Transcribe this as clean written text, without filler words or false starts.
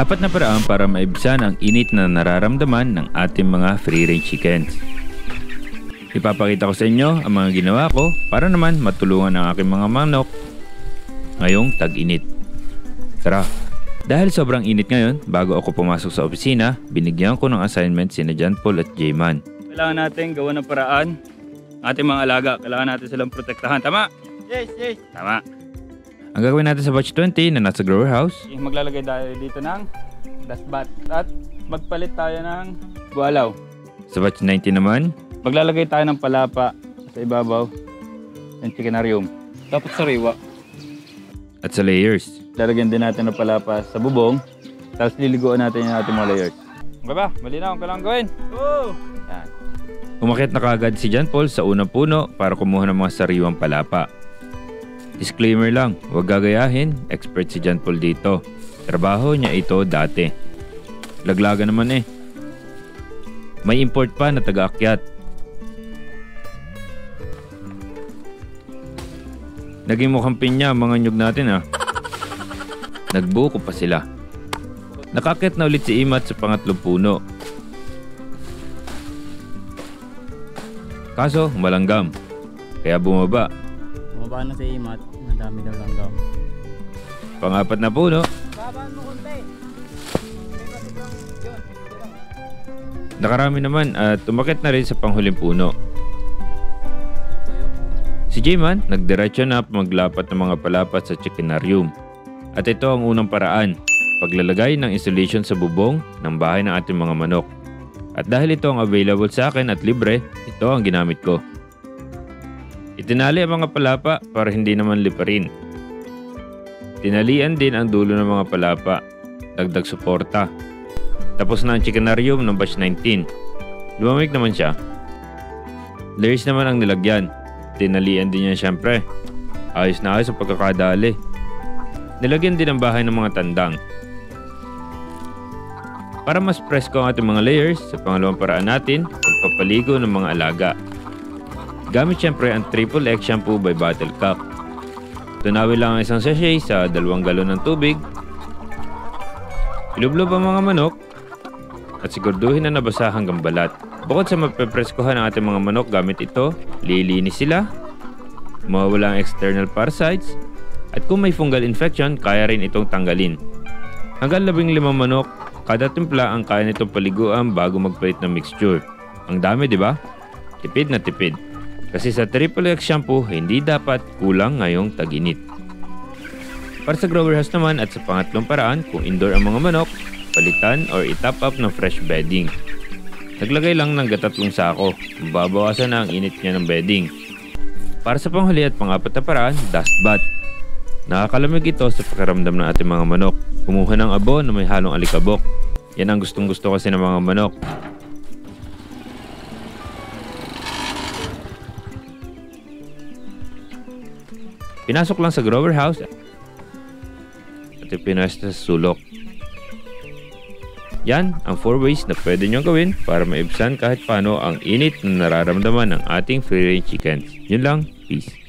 Apat na paraan para maibsan ang init na nararamdaman ng ating mga free-range chickens. Ipapakita ko sa inyo ang mga ginawa ko para naman matulungan ang aking mga manok ngayong tag-init. Tara! Dahil sobrang init ngayon, bago ako pumasok sa opisina, binigyan ko ng assignment sina John Paul at J-Man. Kailangan natin gawa ng paraan ating mga alaga. Kailangan natin silang protektahan. Tama? Yes. Tama. Ang gagawin natin sa batch 20 na nasa grower house, Maglalagay tayo dito ng dust bat at magpalit tayo ng bualaw. sa batch 90 naman, Maglalagay tayo ng palapa sa ibabaw ng chickenarium. Tapos sariwa. at sa layers. Lalagyan din natin ng palapa sa bubong. Tapos liliguan natin yung ating mga layers. Okay ba? Malinaw ang kailangan gawin. Oo! Yan. Umakyat na kaagad si John Paul sa unang puno para kumuha ng mga sariwang palapa. Disclaimer lang, huwag gagayahin, expert si John Paul dito. Trabaho niya ito dati. Laglaga naman eh. May import pa na taga-akyat. Naging mukhang pinya ang mga nyug natin ah. Nagbuko pa sila. Nakakyat na ulit si Imat sa pangatlong puno. Kaso malanggam, kaya bumaba. Bumaba na si Imat. Madami daw langgam. Pang-apat na puno, Babaan mo konti. nakarami naman at umakyat na rin sa panghuling puno. Si J-Man nagdiretso na maglapat ng mga palapat sa chickenarium. At ito ang unang paraan, paglalagay ng insulation sa bubong ng bahay ng ating mga manok. At dahil ito ang available sa akin at libre, ito ang ginamit ko. Itinali ang mga palapa para hindi naman liparin. Tinalian din ang dulo ng mga palapa, dagdag suporta. Tapos na ang chickenarium ng batch 19. Lumamig naman siya. Layers naman ang nilagyan. Tinalian din yan syempre. Ayos na ayos ang pagkakadali. Nilagyan din ang bahay ng mga tandang. Para mas presko ang ating mga layers, sa pangalawang paraan natin, pagpapaligo ng mga alaga. Gamit syempre ang Triple X Shampoo by Bottlecock. Tunawin lang ang isang sachet sa 2 galon ng tubig. Ilublob ang mga manok at siguraduhin na nabasa hanggang balat. Bukod sa mapepreskohan ang ating mga manok gamit ito, lilinis sila, mawawala ang external parasites, at kung may fungal infection, kaya rin itong tanggalin. Hanggang 15 manok, kada timpla ang kaya nitong paliguan bago magpalit ng mixture. Ang dami, di ba? Tipid na tipid. Kasi sa Triple X Shampoo, hindi dapat kulang ngayong tag-init. Para sa grower house naman at sa pangatlong paraan, kung indoor ang mga manok, palitan or itop up ng fresh bedding. Naglagay lang ng gatatlong sako, mababawasan na ang init niya ng bedding. Para sa panghuli at pangapat na paraan, dust bath. Nakakalamig ito sa pakiramdam ng ating mga manok. Kumuha ng abo na may halong alikabok. Yan ang gustong gusto kasi ng mga manok. Pinasok lang sa grower house at ipinasta sa sulok. Yan ang 4 ways na pwede nyo gawin para maibsan kahit paano ang init na nararamdaman ng ating free-range chickens. Yun lang, peace.